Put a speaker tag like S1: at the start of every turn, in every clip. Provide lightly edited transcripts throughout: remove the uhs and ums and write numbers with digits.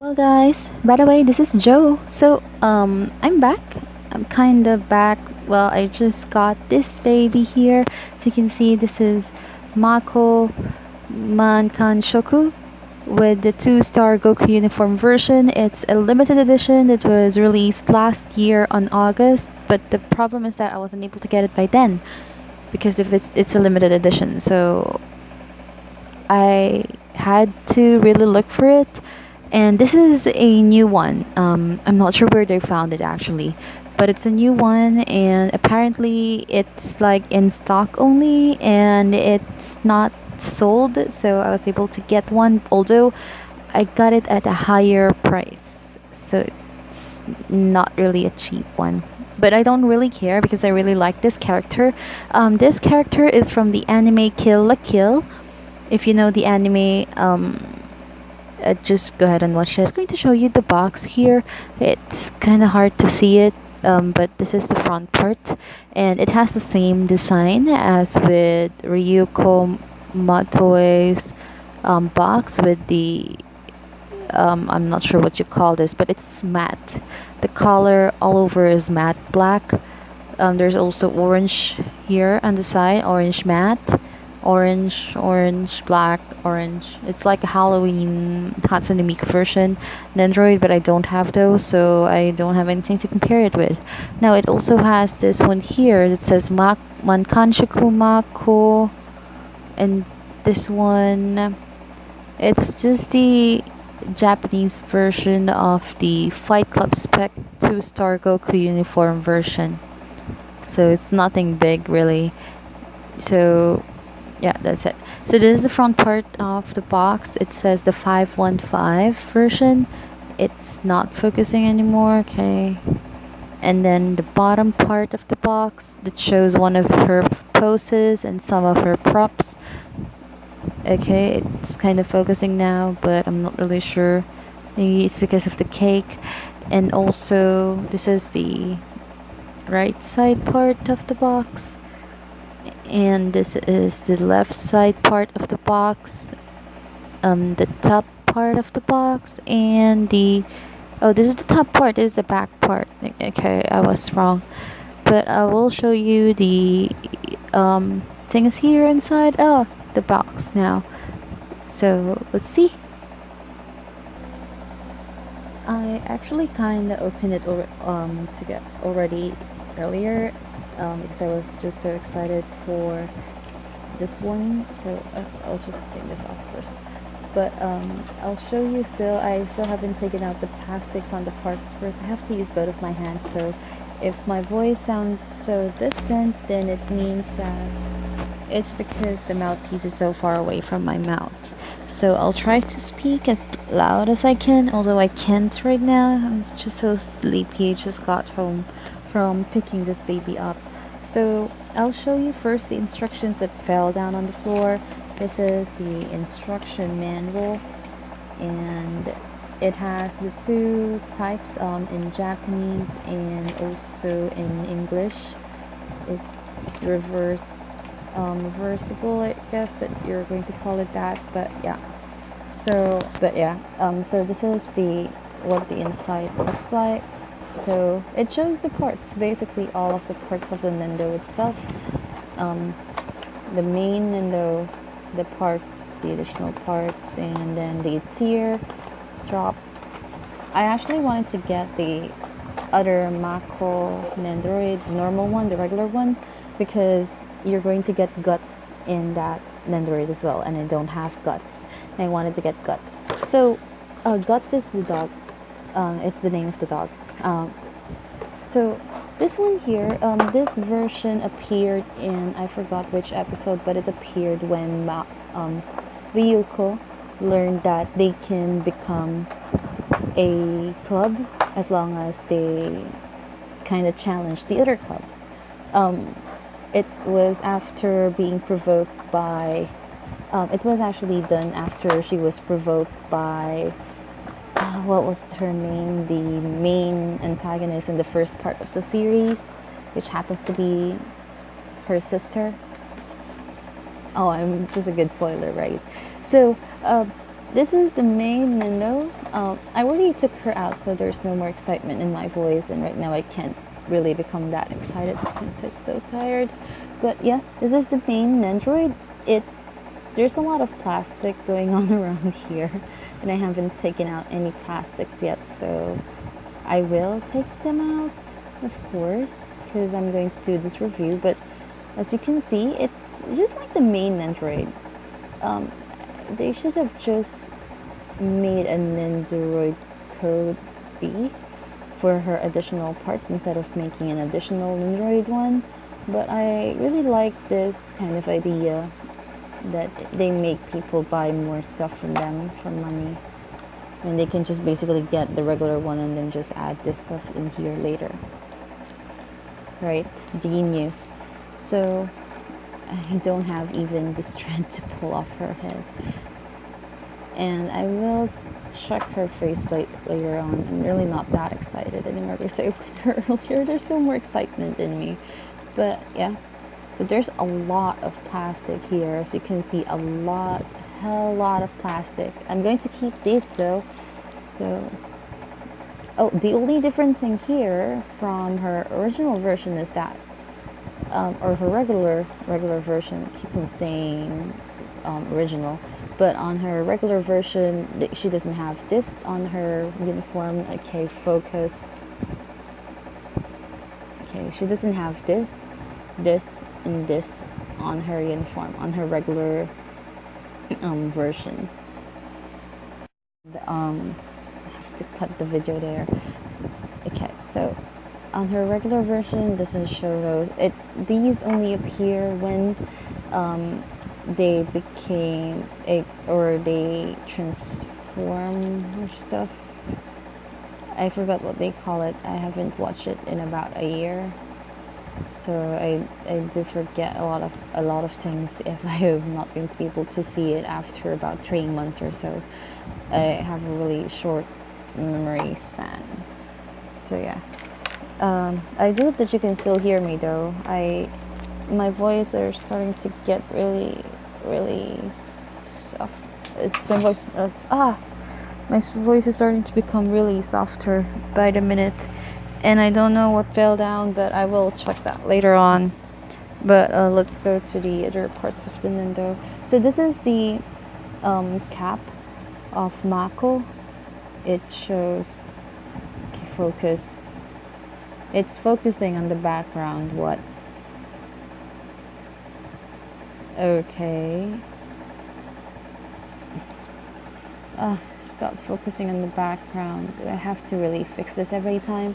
S1: Well, guys, by the way, this is Joe. I'm back. I'm kind of back. Well, I just got this baby here. So you can see this is Mako Mankanshoku with the two-star Goku uniform version. It's a limited edition that was released last year on August, but the problem is that I wasn't able to get it by then because if it's a limited edition. So I had to really look for it. And this is a new one. I'm not sure where they found it actually, but it's a new one, and apparently it's like in stock only, and it's not sold. So I was able to get one, although I got it at a higher price. So it's not really a cheap one. But I don't really care because I really like this character. This character is from the anime Kill la Kill. If you know the anime, just go ahead and watch it. I'm just going to show you the box here. It's kind of hard to see it, but this is the front part, and it has the same design as with Ryuko Matoe's box with the I'm not sure what you call this, but it's matte. The color all over is matte black. There's also orange here on the side, orange matte, orange, black, orange. It's like a Halloween Hatsune Miku version, Nendoroid, but I don't have those, so I don't have anything to compare it with. Now it also has this one here that says Mankanshoku Mako, and this one, it's just the Japanese version of the Fight Club Spec 2-star Goku uniform version. So it's nothing big really. So yeah, that's it. So this is the front part of the box. It says the 515 version. It's not focusing anymore. Okay. And then the bottom part of the box that shows one of her poses and some of her props. Okay, it's kind of focusing now, but I'm not really sure. Maybe it's because of the cake. And also, this is the right side part of the box, and this is the left side part of the box, the top part of the box, and the this is the top part, this is the back part. Okay, I was wrong, but I will show you the things here inside the box now. So let's see. I actually kind of opened it to get already earlier, because I was just so excited for this one. So I'll just take this off first. But I'll show you still. I still haven't taken out the plastics on the parts first. I have to use both of my hands. So if my voice sounds so distant, then it means that it's because the mouthpiece is so far away from my mouth. So I'll try to speak as loud as I can, although I can't right now. I'm just so sleepy. I just got home from picking this baby up. So I'll show you first the instructions that fell down on the floor. This is the instruction manual, and it has the two types in Japanese and also in English. It's reversible, I guess that you're going to call it that, but yeah. So this is what the inside looks like. So it shows the parts, basically all of the parts of the Nendo itself. The main Nendo, the parts, the additional parts, and then the tear drop. I actually wanted to get the other Mako Nendoroid, normal one, the regular one, because you're going to get guts in that Nendoroid as well, and I don't have guts, and I wanted to get guts. So guts is the dog, it's the name of the dog. So this one here, this version appeared in, I forgot which episode, but it appeared when Ryuko learned that they can become a club as long as they kind of challenge the other clubs. It was after being provoked by, it was actually done after she was provoked by, what was her name? The main antagonist in the first part of the series, which happens to be her sister. Oh, I'm just a good spoiler, right? So this is the main Nendo. I already took her out, so there's no more excitement in my voice, and right now I can't really become that excited because I'm so tired. But yeah, this is the main Nendoroid. There's a lot of plastic going on around here, and I haven't taken out any plastics yet, so I will take them out, of course, because I'm going to do this review. But as you can see, it's just like the main Nendoroid. They should have just made a Nendoroid code B for her additional parts instead of making an additional Nendoroid one. But I really like this kind of idea that they make people buy more stuff from them for money, and they can just basically get the regular one and then just add this stuff in here later. Right? Genius. So I don't have even the strength to pull off her head. And I will check her faceplate later on. I'm really not that excited anymore because I opened her earlier. There's no more excitement in me. But yeah. So there's a lot of plastic here. As you can see, hell lot of plastic. I'm going to keep this though. So the only different thing here from her original version is that or her regular version. I keep on saying original, but on her regular version she doesn't have this on her uniform. Okay, focus. Okay, she doesn't have this, and this on her uniform, on her regular version. I have to cut the video there. Okay, so on her regular version doesn't show those. These only appear when they became they transform or stuff. I forgot what they call it. I haven't watched it in about a year, so I do forget a lot of things if I have not been to be able to see it after about 3 months or so. I have a really short memory span. So yeah. I do hope that you can still hear me though. My voice are starting to get really soft. My voice is starting to become really softer by the minute, and I don't know what fell down, but I will check that later on. But let's go to the other parts of the Nendo. So this is the cap of Mako. It shows, okay, focus. It's focusing on the background. What? Okay. Stop focusing on the background. Do I have to really fix this every time?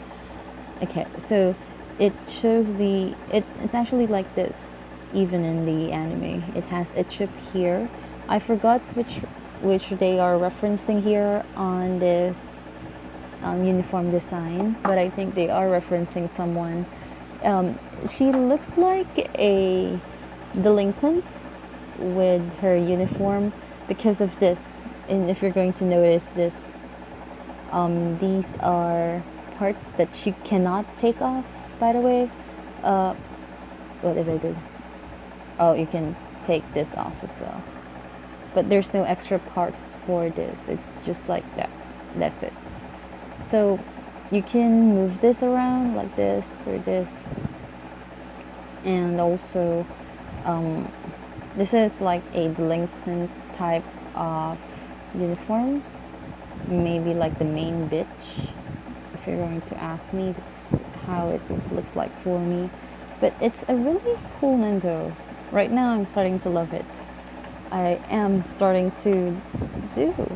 S1: Okay, so it shows it's actually like this, even in the anime. It has a chip here. I forgot which they are referencing here on this uniform design, but I think they are referencing someone. She looks like a delinquent with her uniform because of this. And if you're going to notice this, these are parts that she cannot take off, by the way. What did I do? Oh, you can take this off as well, but there's no extra parts for this. It's just like that. That's it. So you can move this around like this or this, and also this is like a delinquent type of uniform, maybe like the main bitch, if you're going to ask me. That's how it looks like for me. But it's a really cool Nendo. Right now I'm starting to love it. I am starting to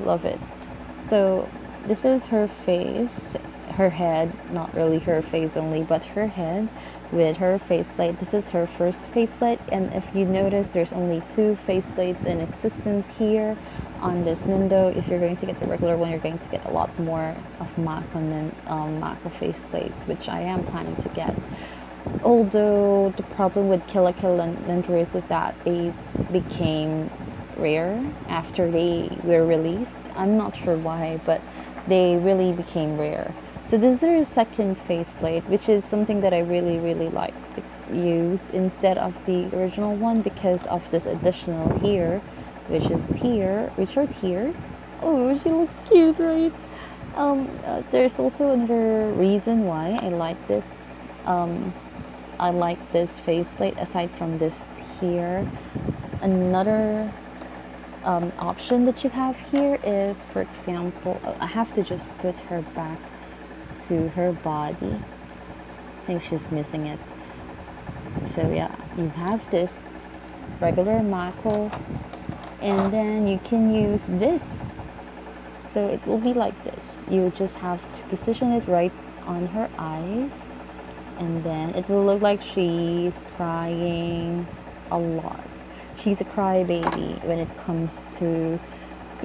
S1: love it. So this is her face, her head, not really her face only, but her head with her faceplate. This is her first faceplate, and if you notice, there's only 2 faceplates in existence here on this Nendo. If you're going to get the regular one, you're going to get a lot more of Mako faceplates, which I am planning to get. Although the problem with Kill Kill and Nendoroids is that they became rare after they were released. I'm not sure why, but they really became rare. So this is their second faceplate, which is something that I really like to use instead of the original one because of this additional here, which are tears. Oh, she looks cute, right? There's also another reason why um, I like this faceplate aside from this here. Another option that you have here is, for example, I have to just put her back to her body. I think she's missing it. So yeah, you have this regular Mako, and then you can use this. So it will be like this. You just have to position it right on her eyes, and then it will look like she's crying a lot. She's a crybaby when it comes to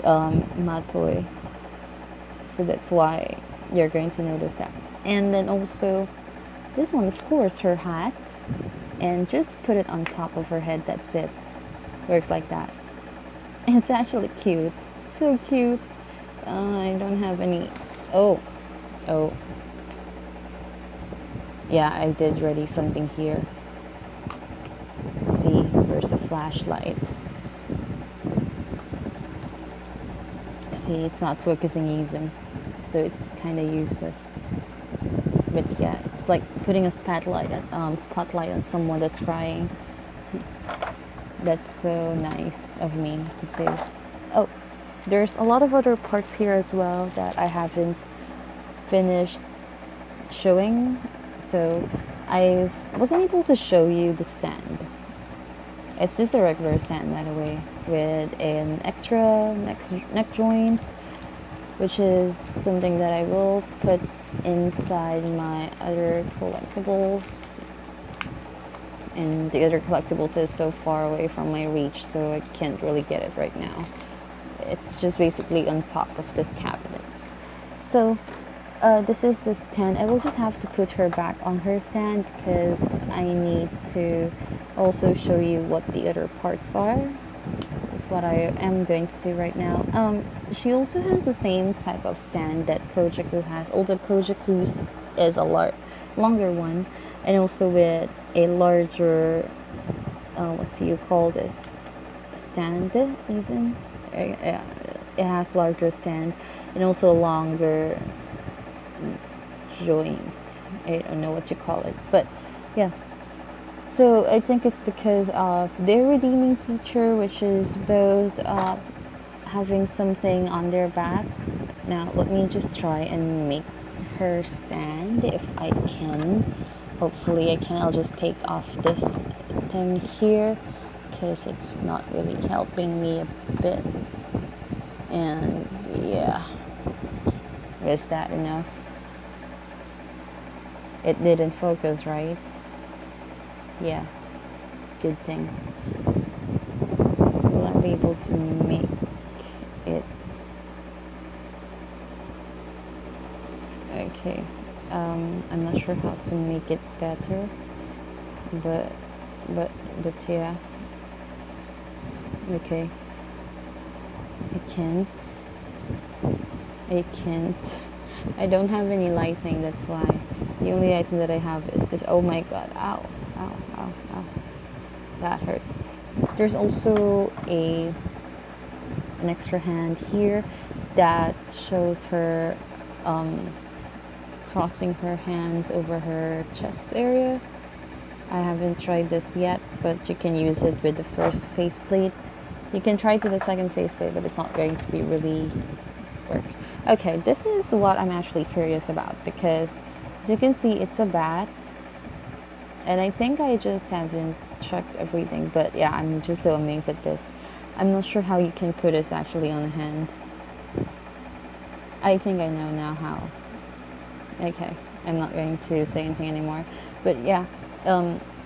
S1: Matoi. So that's why you're going to notice that. And then also this one, of course, her hat, and just put it on top of her head. That's it. Works like that. It's actually cute. So cute. I don't have any. Oh. Yeah, I did ready something here. See, there's a flashlight. See, it's not focusing even, so it's kind of useless. But yeah, it's like putting a spotlight on someone that's crying. That's so nice of me to do. Oh, there's a lot of other parts here as well that I haven't finished showing, so I wasn't able to show you the stand. It's just a regular stand, by the way, with an extra neck joint, which is something that I will put inside my other collectibles. And the other collectibles is so far away from my reach, so I can't really get it right now. It's just basically on top of this cabinet. So this is the stand. I will just have to put her back on her stand because I need to also show you what the other parts are. That's what I am going to do right now. She also has the same type of stand that Kojaku has, although Kojaku's is a longer one, and also with a larger, what do you call this? Stand even? It has larger stand and also a longer joint. I don't know what you call it, but yeah. So I think it's because of their redeeming feature, which is both having something on their backs. Now let me just try and make her stand if I can. Hopefully I can. I'll just take off this thing here because it's not really helping me a bit. And yeah, is that enough? It didn't focus, right? Yeah, good thing. Will I be able to make it? Okay, I'm not sure how to make it better, but yeah. Okay, I can't. I don't have any lighting, that's why. The only lighting that I have is this. Oh my god, ow. That hurts. There's also an extra hand here that shows her crossing her hands over her chest area. I haven't tried this yet, but you can use it with the first faceplate. You can try it with the second faceplate, but it's not going to be really work. Okay, this is what I'm actually curious about because as you can see, it's a bat, and I think I just haven't checked everything, but yeah, I'm just so amazed at this. I'm not sure how you can put this actually on a hand. I think I know now how. Okay, I'm not going to say anything anymore, but yeah,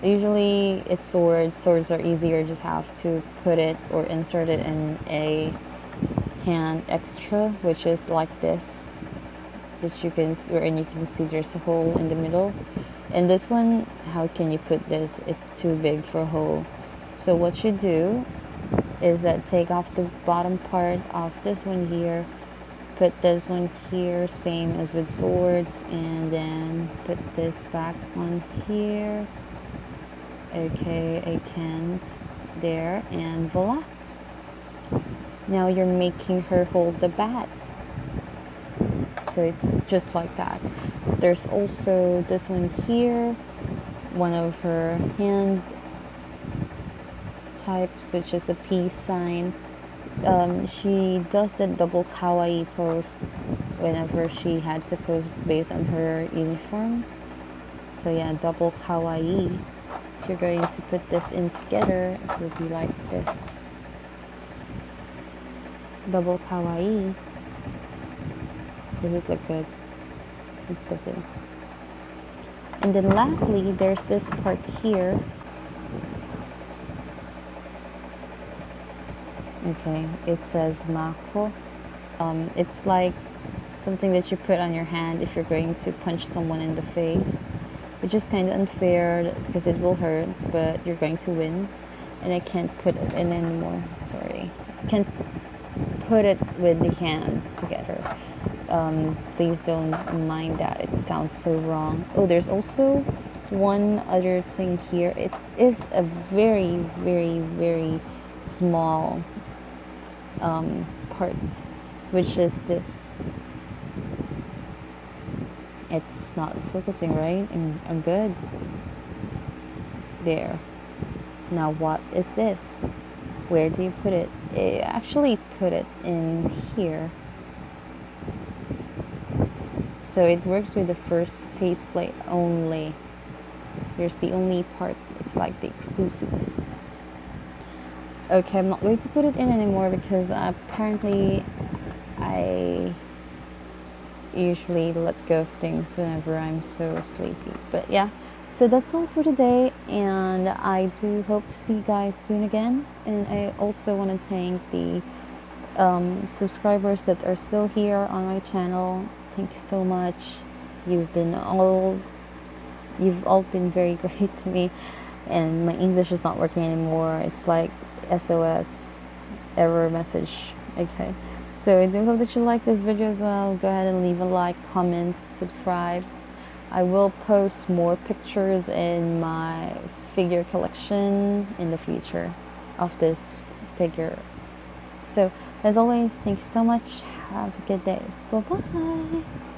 S1: usually it's swords. Swords are easier, just have to put it or insert it in a hand extra, which is like this, which you can see there's a hole in the middle. And this one, how can you put this? It's too big for a hole. So what you do is that take off the bottom part of this one here, put this one here, same as with swords, and then put this back on here. Okay, I can't. There, and voila. Now you're making her hold the bat. So it's just like that. There's also this one here, one of her hand types, which is a peace sign. She does the double kawaii pose whenever she had to pose based on her uniform. So yeah, double kawaii. If you're going to put this in together, it will be like this. Double kawaii. Does it look good? It doesn't. And then lastly, there's this part here. Okay, it says Mako. It's like something that you put on your hand if you're going to punch someone in the face, which is kind of unfair because it will hurt, but you're going to win. And I can't put it in anymore. Sorry, I can't put it with the hand together. Please don't mind that. It sounds so wrong. Oh, there's also one other thing here. It is a very, very, very small part, which is this. It's not focusing, right? I'm good. There. Now what is this? Where do you put it? I actually put it in here. So it works with the first faceplate only. Here's the only part. It's like the exclusive. Okay, I'm not going to put it in anymore because apparently I usually let go of things whenever I'm so sleepy. But yeah, so that's all for today, and I do hope to see you guys soon again. And I also want to thank the subscribers that are still here on my channel. Thank you so much. You've all been very great to me, and my English is not working anymore. It's like SOS error message. Okay, so I do hope that you like this video as well. Go ahead and leave a like, comment, subscribe. I will post more pictures in my figure collection in the future of this figure. So as always, thank you so much. Have a good day. Bye bye.